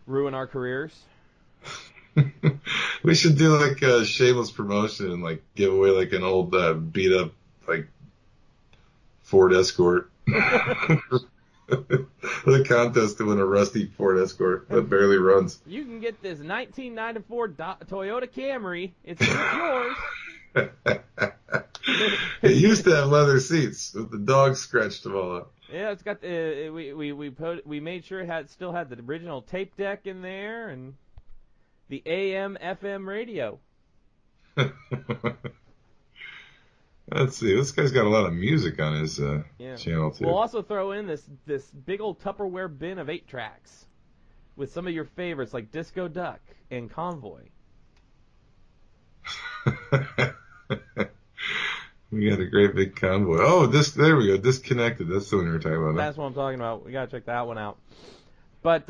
ruin our careers. We should do like a shameless promotion and like give away like an old beat up like Ford Escort. The contest to win a rusty Ford Escort that barely runs. You can get this 1994 Toyota Camry. It's yours. It used to have leather seats, but the dog scratched them all up. Yeah, it's got we made sure it still had the original tape deck in there and the AM FM radio. Let's see. This guy's got a lot of music on his channel too. We'll also throw in this big old Tupperware bin of 8 tracks with some of your favorites like Disco Duck and Convoy. We got a great big convoy. Oh, there we go. Disconnected. That's the one we were talking about. That's what I'm talking about. We gotta check that one out. But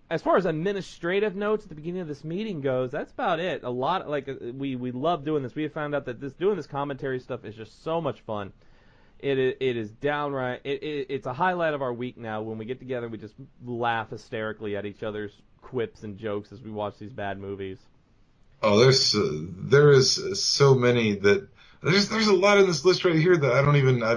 as far as administrative notes at the beginning of this meeting goes, that's about it. A lot we love doing this. We have found out that doing this commentary stuff is just so much fun. It is downright. It's a highlight of our week now. When we get together, we just laugh hysterically at each other's quips and jokes as we watch these bad movies. Oh, there is so many that there's a lot in this list right here that I've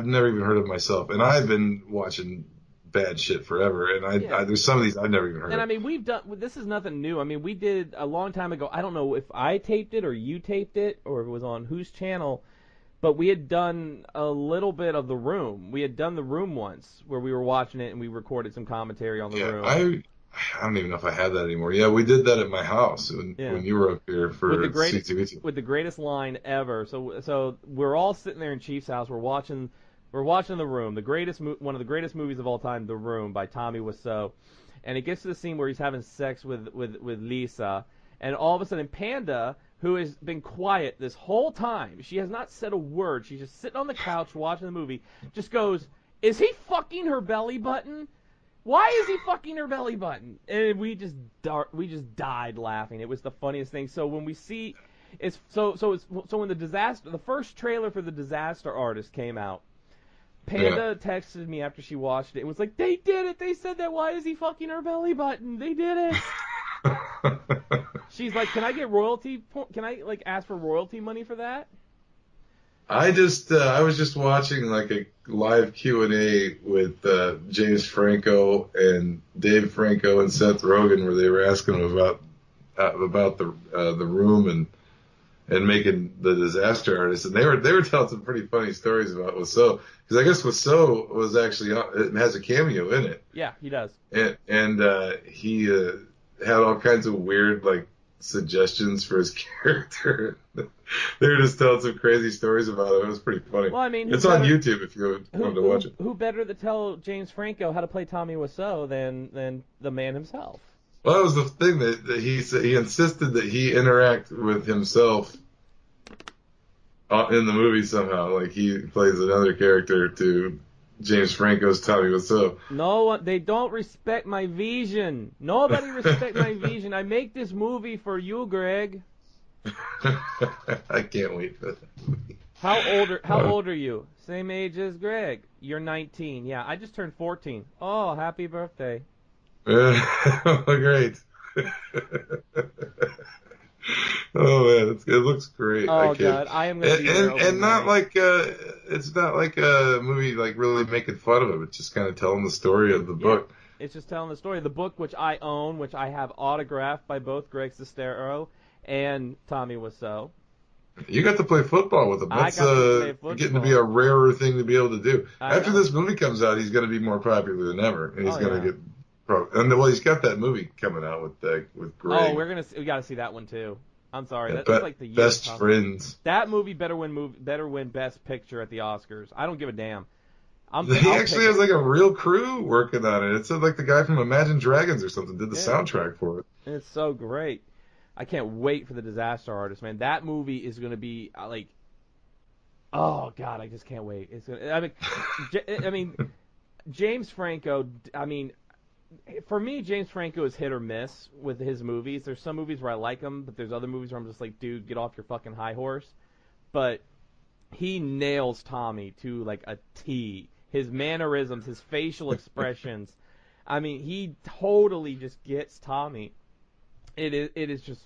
never even heard of myself, and I've been watching bad shit forever, and there's some of these I've never even heard of. And I mean, this is nothing new. I mean, we did a long time ago. I don't know if I taped it or you taped it or if it was on whose channel, but we had done a little bit of The Room. We had done The Room once where we were watching it and we recorded some commentary on The Room. I don't even know if I have that anymore. Yeah, we did that at my house when you were up here for CTV. With the greatest line ever. So we're all sitting there in Chief's house. We're watching The Room, one of the greatest movies of all time, The Room by Tommy Wiseau. And it gets to the scene where he's having sex with Lisa, and all of a sudden Panda, who has been quiet this whole time, she has not said a word. She's just sitting on the couch watching the movie. Just goes, "Is he fucking her belly button? Why is he fucking her belly button?" And we just died laughing. It was the funniest thing. So when we see, when the first trailer for The Disaster Artist came out, Panda texted me after she watched it. It was like, "They did it. They said that. Why is he fucking her belly button? They did it." She's like, "Can I get royalty? Can I ask for royalty money for that?" I was just watching like a live Q&A with James Franco and Dave Franco and Seth Rogen, where they were asking him about the Room and making The Disaster Artist, and they were telling some pretty funny stories about Wiseau, because I guess Wiseau was actually it has a cameo in it. Yeah, he does. And he had all kinds of weird suggestions for his character. They were just telling some crazy stories about it. It was pretty funny. Well, I mean, it's on YouTube if you wanted to watch it. Who better to tell James Franco how to play Tommy Wiseau than the man himself? Well, that was the thing that he said. He insisted that he interact with himself in the movie somehow. Like he plays another character to James Franco's Tommy Wiseau. No, they don't respect my vision. Nobody respect my vision. I make this movie for you, Greg. I can't wait for that movie. How old are you? Same age as Greg. You're 19. Yeah, I just turned 14. Oh, happy birthday. Great. Oh man, it looks great. Oh God, I am gonna be there and not like it's not like a movie like really making fun of it. It's just kind of telling the story of the book. It's just telling the story of the book, which I own, which I have autographed by both Greg Sestero and Tommy Wiseau. You got to play football with him. That's getting to be a rarer thing to be able to do. After this movie comes out, he's going to be more popular than ever, and he's going to get. And he's got that movie coming out with Greg. Oh, we got to see that one too. I'm sorry, that's like the Best Friends. That movie better win Best Picture at the Oscars. I don't give a damn. He actually has like a real crew working on it. It's like the guy from Imagine Dragons or something did the soundtrack for it. It's so great. I can't wait for The Disaster Artist, man. That movie is going to be oh God, I just can't wait. It's gonna. I mean, James Franco. I mean, for me, James Franco is hit or miss with his movies. There's some movies where I like him, but there's other movies where I'm just like, dude, get off your fucking high horse. But he nails Tommy to like a T. His mannerisms, his facial expressions. I mean, he totally just gets Tommy. It is just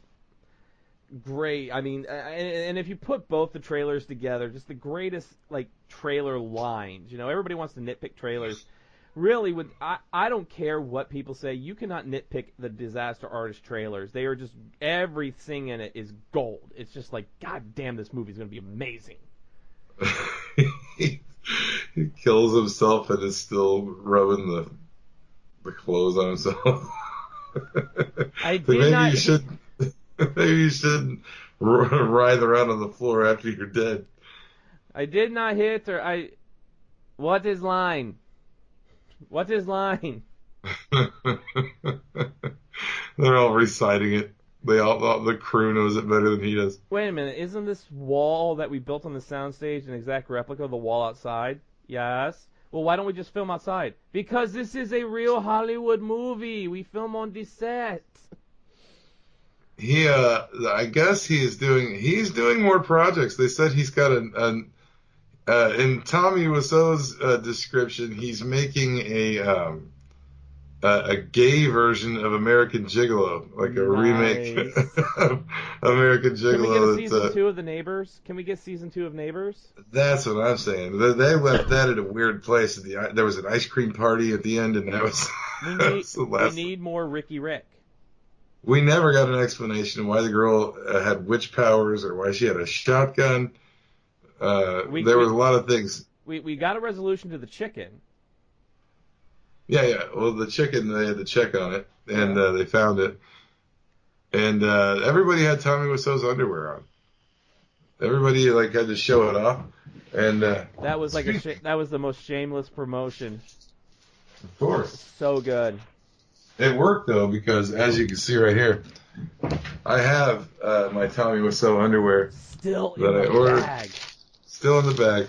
great. I mean, and if you put both the trailers together, just the greatest like trailer lines. You know, everybody wants to nitpick trailers. Really, I don't care what people say. You cannot nitpick the Disaster Artist trailers. They are just, everything in it is gold. It's just like, God damn, this movie is going to be amazing. He kills himself and is still rubbing the clothes on himself. Maybe you shouldn't writhe around on the floor after you're dead. I did not hit her. What is line? What is line? They're all reciting it. The crew knows it better than he does. Wait a minute, isn't this wall that we built on the soundstage an exact replica of the wall outside? Yes. Well, why don't we just film outside? Because this is a real Hollywood movie. We film on the set. I guess he's doing more projects. They said he's got in Tommy Wiseau's description, he's making a gay version of American Gigolo, like a remake of American Gigolo. Can we get a season 2 of The Neighbors? Can we get season 2 of Neighbors? That's what I'm saying. They left that at a weird place. There was an ice cream party at the end, and that was, we need more Ricky Rick. We never got an explanation of why the girl had witch powers or why she had a shotgun. There was a lot of things. We got a resolution to the chicken. Yeah. Well, the chicken, they had to check on it, and they found it. And everybody had Tommy Wiseau's underwear on. Everybody had to show it off. And that was that was the most shameless promotion. Of course. So good. It worked though, because as you can see right here, I have my Tommy Wiseau underwear still in the bag. Still in the bag.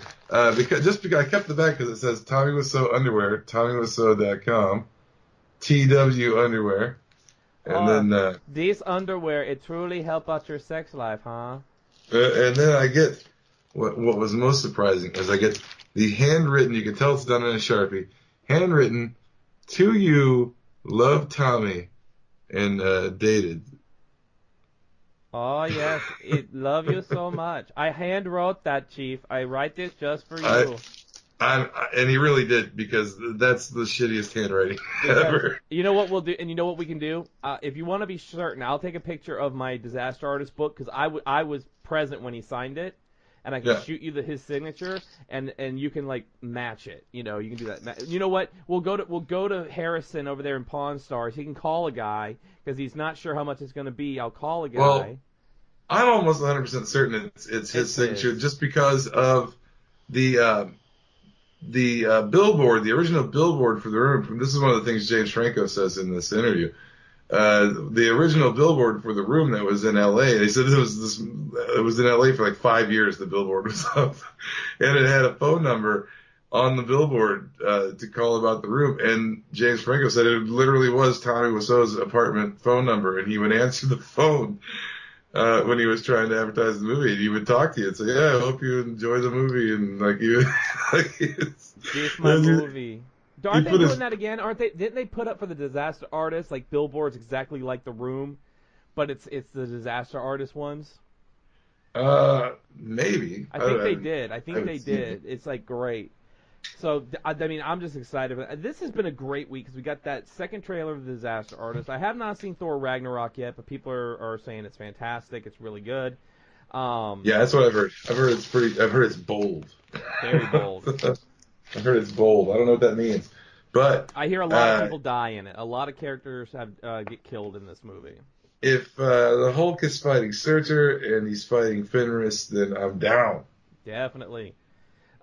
Because I kept the bag because it says Tommy Wiseau underwear, TommyWiseau.com, TW underwear, and then these underwear, it truly help out your sex life, huh? And then I get what was most surprising is I get the handwritten. You can tell it's done in a Sharpie, handwritten, to you, love Tommy, and dated. Oh, yes. Love you so much. I hand wrote that, Chief. I write this just for you. And he really did, because that's the shittiest handwriting ever. You know what we'll do, and you know what we can do? If you want to be certain, I'll take a picture of my Disaster Artist book, because I was present when he signed it, and I can shoot you his signature, and you can match it. You know, you can do that. You know what? We'll go to Harrison over there in Pawn Stars. He can call a guy because he's not sure how much it's going to be. I'll call a guy. Well, I'm almost 100% certain it's his signature, just because of the billboard, the original billboard for the room. This is one of the things James Franco says in this interview. The original billboard for the room that was in L.A. They said it was in L.A. for 5 years. The billboard was up, and it had a phone number on the billboard to call about the room. And James Franco said it literally was Tommy Wiseau's apartment phone number, and he would answer the phone when he was trying to advertise the movie. And he would talk to you and say, "Yeah, I hope you enjoy the movie," and it's my movie. Aren't they doing that again? Aren't they? Didn't they put up for the Disaster Artist billboards exactly like The Room, but it's the Disaster Artist ones? Maybe. I think they did. It's great. So I mean, I'm just excited. This has been a great week because we got that second trailer of the Disaster Artist. I have not seen Thor Ragnarok yet, but people are saying it's fantastic. It's really good. Yeah, that's what I've heard. I've heard it's bold. Very bold. I heard it's bold. I don't know what that means, but I hear a lot of people die in it. A lot of characters get killed in this movie. If the Hulk is fighting Surtur and he's fighting Fenris, then I'm down. Definitely.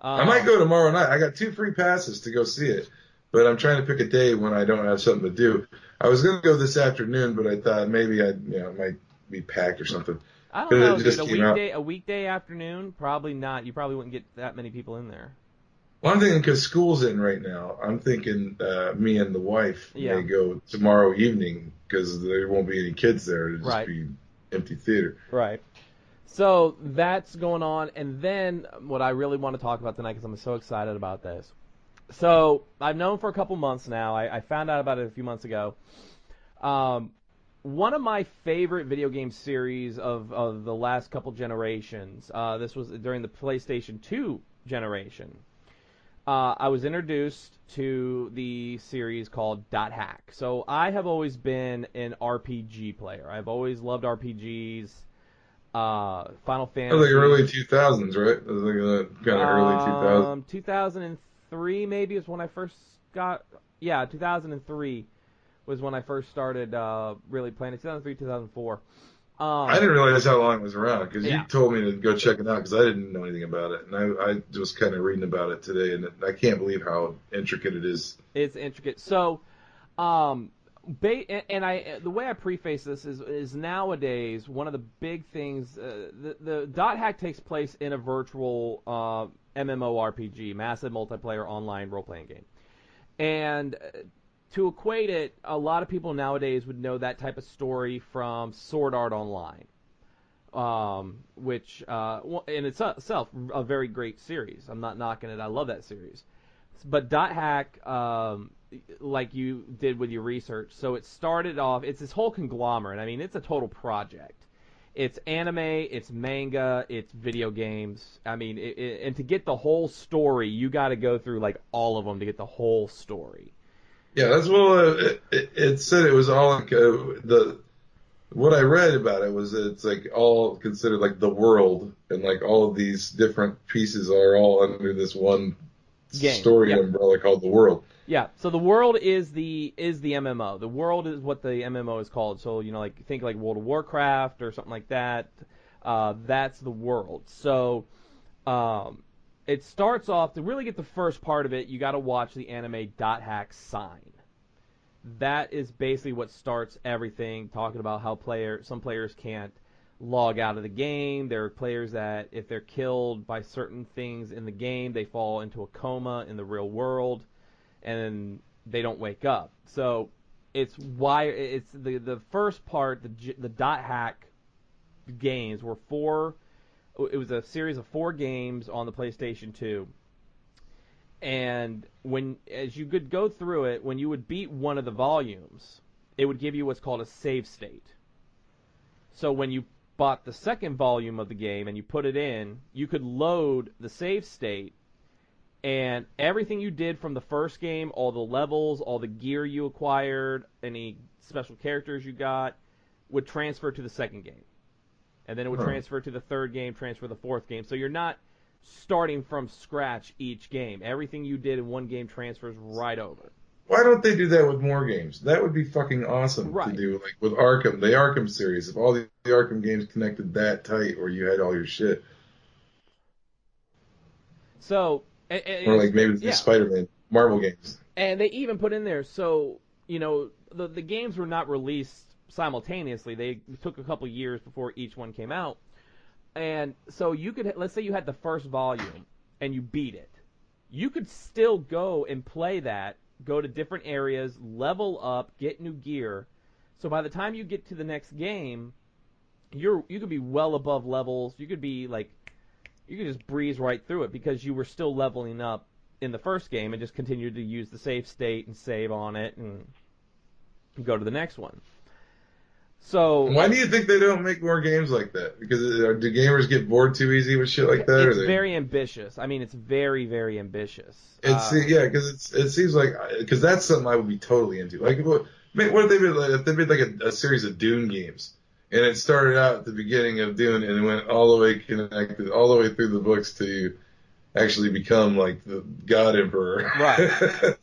I might go tomorrow night. I got 2 free passes to go see it, but I'm trying to pick a day when I don't have something to do. I was going to go this afternoon, but I thought maybe it might be packed or something. I don't know, dude. A weekday afternoon, probably not. You probably wouldn't get that many people in there. Well, I'm thinking because school's in right now. I'm thinking me and the wife may go tomorrow evening because there won't be any kids there. It'll just be empty theater. Right. So that's going on. And then what I really want to talk about tonight, because I'm so excited about this, So I've known for a couple months now. I found out about it a few months ago. One of my favorite video game series of the last couple generations. This was during the PlayStation 2 generation. I was introduced to the series called Dot Hack. So I have always been an RPG player. I've always loved RPGs. Final That was like Fantasy. early 2000s, right? It was like kind of early 2000s. 2003 maybe is when I first got. Yeah, 2003 was when I first started really playing it. 2003, 2004. I didn't realize how long it was around because Yeah. you told me to go check it out because I didn't know anything about it, and I was kind of reading about it today, and I can't believe how intricate it is. It's intricate. So, the way I preface this is nowadays one of the big things. The Dot Hack takes place in a virtual MMORPG, massive multiplayer online role playing game, and to equate it, a lot of people nowadays would know that type of story from Sword Art Online, which in itself a very great series. I'm not knocking it. I love that series. But Dot Hack, like you did with your research, so it started off, it's this whole conglomerate. I mean, it's a total project. It's anime, it's manga, it's video games. I mean, and to get the whole story, you got to go through like all of them to get the whole story. Yeah, that's it said it was all like, what I read about it was that it's like all considered like the world, and like all of these different pieces are all under this one story umbrella called the world. Yeah, so the world is the MMO. The world is what the MMO is called. So, like think like World of Warcraft or something like that. That's the world. So, it starts off, to really get the first part of it, you got to watch the anime Dot Hack Sign. That is basically what starts everything, talking about how some players can't log out of the game. There are players that, if they're killed by certain things in the game, they fall into a coma in the real world, and they don't wake up. So it's the first part, the Dot Hack games were four. It was a series of 4 games on the PlayStation 2. And as you could go through it, when you would beat one of the volumes, it would give you what's called a save state. So when you bought the second volume of the game and you put it in, you could load the save state, and everything you did from the first game, all the levels, all the gear you acquired, any special characters you got, would transfer to the second game. And then it would transfer to the third game, transfer to the fourth game. So you're not starting from scratch each game. Everything you did in one game transfers right over. Why don't they do that with more games? That would be fucking awesome to do, like with Arkham, the Arkham series. If all the Arkham games connected that tight, where you had all your shit. So, or like maybe the Spider-Man Marvel games. And they even put in there, so the games were not released simultaneously. They took a couple years before each one came out. And so you could, let's say you had the first volume and you beat it. You could still go and play that, go to different areas, level up, get new gear. So by the time you get to the next game, you could be well above levels. You could be like, you could just breeze right through it because you were still leveling up in the first game and just continued to use the save state and save on it and go to the next one. So why do you think they don't make more games like that? Because do gamers get bored too easy with shit like that? It's very ambitious. I mean, it's very, very ambitious. Because it seems like, because that's something I would be totally into. Like, what if they made like a series of Dune games, and it started out at the beginning of Dune and it went all the way connected, all the way through the books to actually become like the God Emperor. Right.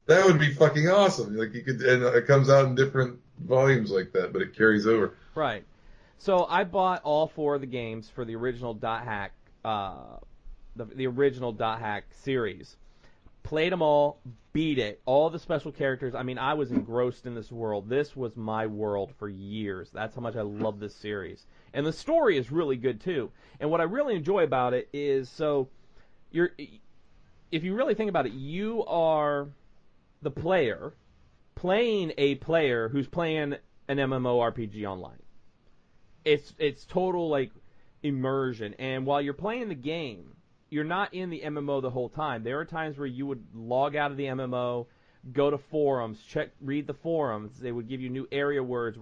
That would be fucking awesome. Like you could, and it comes out in different volumes like that, but it carries over. Right. So I bought all 4 of the games for the original Dot Hack, the original Dot Hack series. Played them all, beat it, all the special characters. I mean, I was engrossed in this world. This was my world for years. That's how much I love this series. And the story is really good too. And what I really enjoy about it is, so if you really think about it, you are the player playing a player who's playing an MMORPG online. It's total like immersion, and while you're playing the game, you're not in the MMO the whole time. There are times where you would log out of the MMO, go to forums, read the forums. They would give you new area words.